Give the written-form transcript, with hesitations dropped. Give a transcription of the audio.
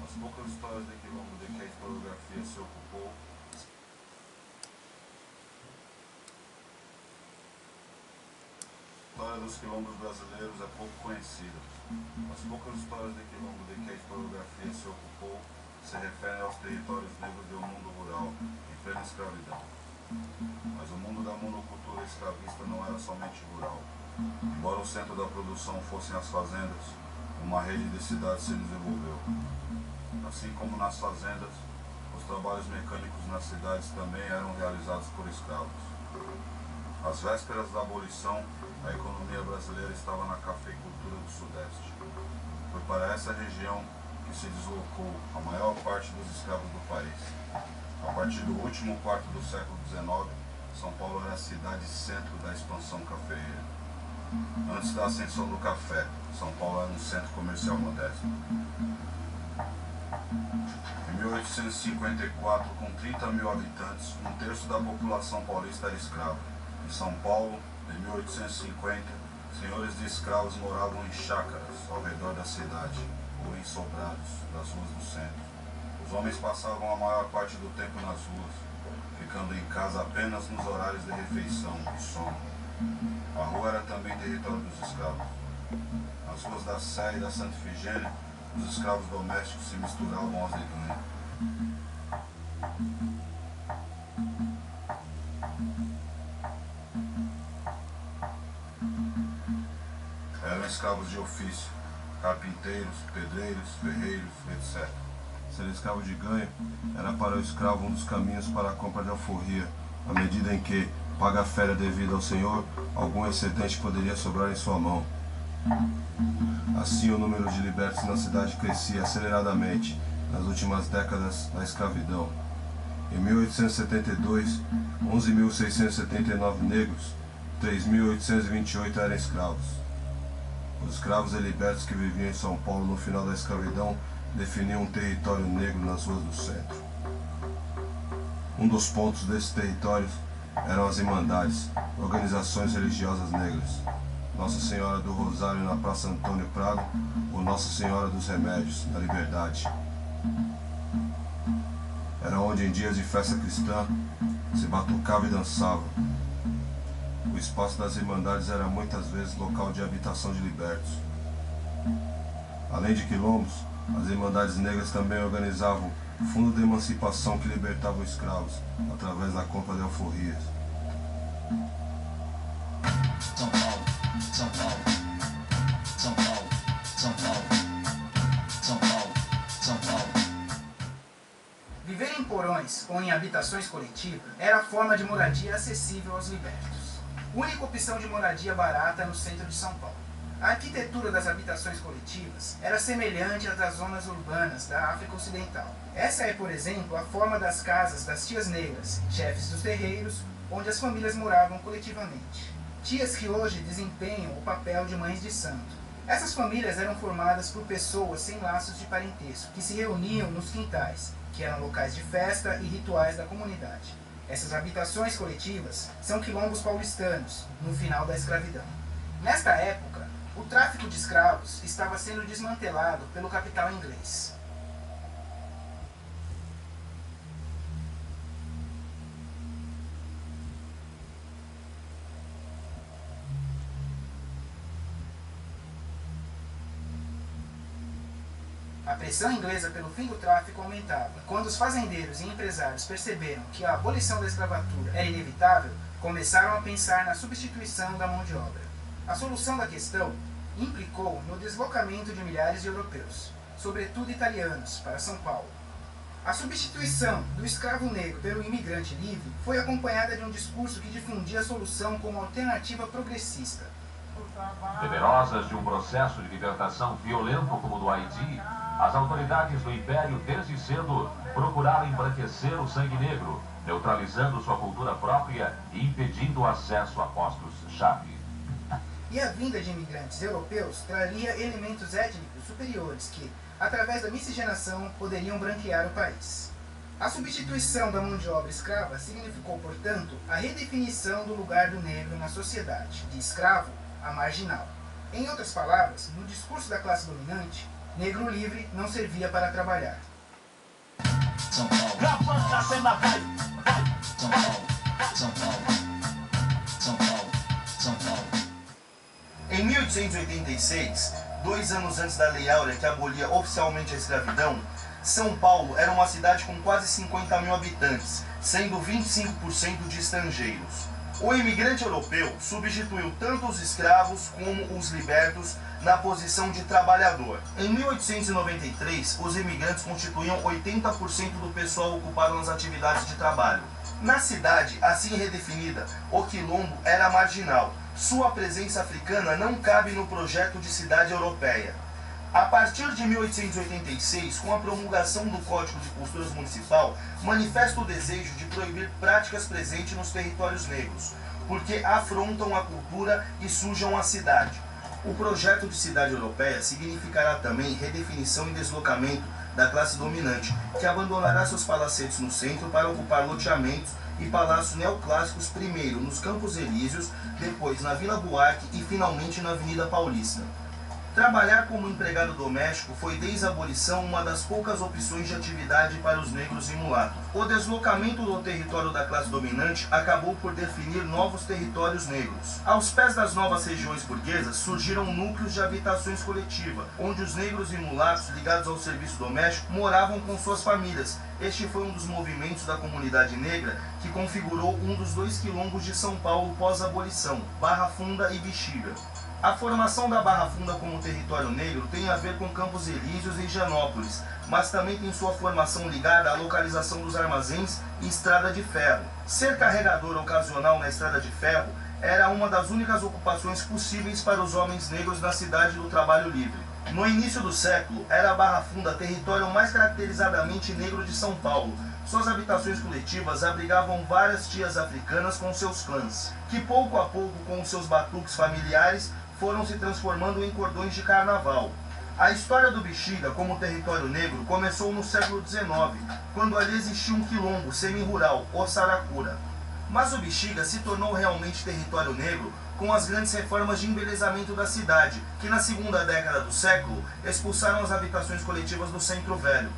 As poucas histórias de quilombo de que a historiografia se ocupou. A história dos quilombos brasileiros é pouco conhecida. As poucas histórias de quilombo de que a historiografia se ocupou se referem aos territórios negros do mundo rural, em plena escravidão. Mas o mundo da monocultura escravista não era somente rural. Embora o centro da produção fossem as fazendas, uma rede de cidades se desenvolveu. Assim como nas fazendas, os trabalhos mecânicos nas cidades também eram realizados por escravos. Às vésperas da abolição, a economia brasileira estava na cafeicultura do Sudeste. Foi para essa região que se deslocou a maior parte dos escravos do país. A partir do último quarto do século XIX, São Paulo era a cidade-centro da expansão cafeeira. Antes da ascensão do café, São Paulo era um centro comercial modesto. Em 1854, com 30 mil habitantes, um terço da população paulista era escrava. Em São Paulo, em 1850, senhores de escravos moravam em chácaras ao redor da cidade, ou em sobrados das ruas do centro. Os homens passavam a maior parte do tempo nas ruas, ficando em casa apenas nos horários de refeição e sono. A rua era também território dos escravos. Nas ruas da Sé e da Santa Ifigênia, os escravos domésticos se misturavam aos de ganho. Eram escravos de ofício, carpinteiros, pedreiros, ferreiros, etc. Ser escravo de ganho era para o escravo um dos caminhos para a compra de alforria, à medida em que, paga a férias devida ao senhor, algum excedente poderia sobrar em sua mão. Assim, o número de libertos na cidade crescia aceleradamente nas últimas décadas da escravidão. Em 1872, 11.679 negros, 3.828 eram escravos. Os escravos e libertos que viviam em São Paulo no final da escravidão definiam um território negro nas ruas do centro. Um dos pontos desses territórios eram as Irmandades, organizações religiosas negras. Nossa Senhora do Rosário na Praça Antônio Prado ou Nossa Senhora dos Remédios, na Liberdade. Era onde em dias de festa cristã se batucava e dançava. O espaço das Irmandades era muitas vezes local de habitação de libertos. Além de quilombos, as Irmandades Negras também organizavam o fundo de emancipação que libertava os escravos através da compra de alforrias. São Paulo, São Paulo, São Paulo, São Paulo, São Paulo, São Paulo. Viver em porões ou em habitações coletivas era a forma de moradia acessível aos libertos. Única opção de moradia barata no centro de São Paulo. A arquitetura das habitações coletivas era semelhante à das zonas urbanas da África Ocidental. Essa é, por exemplo, a forma das casas das tias negras, chefes dos terreiros, onde as famílias moravam coletivamente. Tias que hoje desempenham o papel de mães de santo. Essas famílias eram formadas por pessoas sem laços de parentesco, que se reuniam nos quintais, que eram locais de festa e rituais da comunidade. Essas habitações coletivas são quilombos paulistanos, no final da escravidão. Nesta época, o tráfico de escravos estava sendo desmantelado pelo capital inglês. A pressão inglesa pelo fim do tráfico aumentava. Quando os fazendeiros e empresários perceberam que a abolição da escravatura era inevitável, começaram a pensar na substituição da mão de obra. A solução da questão implicou no deslocamento de milhares de europeus, sobretudo italianos, para São Paulo. A substituição do escravo negro pelo imigrante livre foi acompanhada de um discurso que difundia a solução como alternativa progressista. Temerosas de um processo de libertação violento como o do Haiti, as autoridades do Império desde cedo procuraram embranquecer o sangue negro, neutralizando sua cultura própria e impedindo o acesso a postos-chave. E a vinda de imigrantes europeus traria elementos étnicos superiores que, através da miscigenação, poderiam branquear o país. A substituição da mão de obra escrava significou, portanto, a redefinição do lugar do negro na sociedade, de escravo a marginal. Em outras palavras, no discurso da classe dominante, Negro livre não servia para trabalhar. São Paulo. Gravando a cena, vai. São Paulo. São Paulo. São Paulo. São Paulo. Em 1886, 2 anos antes da Lei Áurea, que abolia oficialmente a escravidão, São Paulo era uma cidade com quase 50 mil habitantes, sendo 25% de estrangeiros. O imigrante europeu substituiu tanto os escravos como os libertos na posição de trabalhador. Em 1893, os imigrantes constituíam 80% do pessoal ocupado nas atividades de trabalho. Na cidade, assim redefinida, o quilombo era marginal. Sua presença africana não cabe no projeto de cidade europeia. A partir de 1886, com a promulgação do Código de Posturas Municipal, manifesta o desejo de proibir práticas presentes nos territórios negros, porque afrontam a cultura e sujam a cidade. O projeto de cidade europeia significará também redefinição e deslocamento da classe dominante, que abandonará seus palacetes no centro para ocupar loteamentos e palácios neoclássicos, primeiro nos Campos Elíseos, depois na Vila Buarque e finalmente na Avenida Paulista. Trabalhar como empregado doméstico foi desde a abolição uma das poucas opções de atividade para os negros e mulatos. O deslocamento do território da classe dominante acabou por definir novos territórios negros. Aos pés das novas regiões burguesas surgiram núcleos de habitações coletivas, onde os negros e mulatos ligados ao serviço doméstico moravam com suas famílias. Este foi um dos movimentos da comunidade negra que configurou um dos 2 quilombos de São Paulo pós-abolição, Barra Funda e Bexiga. A formação da Barra Funda como território negro tem a ver com Campos Elíseos e Higienópolis, mas também tem sua formação ligada à localização dos armazéns e estrada de ferro. Ser carregador ocasional na estrada de ferro era uma das únicas ocupações possíveis para os homens negros na cidade do trabalho livre. No início do século, era a Barra Funda território mais caracterizadamente negro de São Paulo. Suas habitações coletivas abrigavam várias tias africanas com seus clãs, que pouco a pouco, com seus batuques familiares, foram se transformando em cordões de carnaval. A história do Bexiga como território negro começou no século XIX, quando ali existia um quilombo semi-rural, o Saracura. Mas o Bexiga se tornou realmente território negro com as grandes reformas de embelezamento da cidade, que na segunda década do século expulsaram as habitações coletivas do Centro Velho.